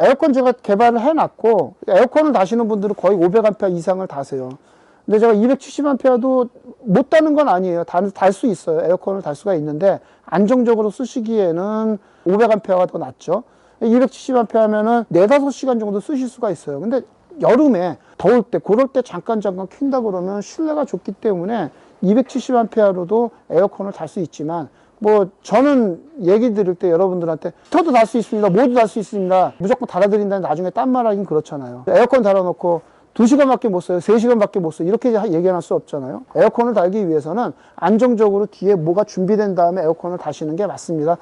에어컨 제가 개발을 해놨고, 에어컨을 다시는 분들은 거의 500A 이상을 다세요. 근데 제가 270A도 못 다는 건 아니에요. 달 수 있어요. 에어컨을 달 수가 있는데, 안정적으로 쓰시기에는 500A가 더 낫죠. 270A 하면은 4, 5시간 정도 쓰실 수가 있어요. 근데 여름에 더울 때, 그럴 때 잠깐 킨다 그러면 실내가 좋기 때문에 270A로도 에어컨을 달 수 있지만, 뭐 저는 얘기 드릴 때 여러분들한테 히터도 달 수 있습니다, 뭐도 달 수 있습니다, 무조건 달아드린다는 나중에 딴 말하긴 그렇잖아요. 에어컨 달아놓고 2시간밖에 못 써요, 3시간밖에 못 써요, 이렇게 얘기할 수 없잖아요. 에어컨을 달기 위해서는 안정적으로 뒤에 뭐가 준비된 다음에 에어컨을 다시는 게 맞습니다.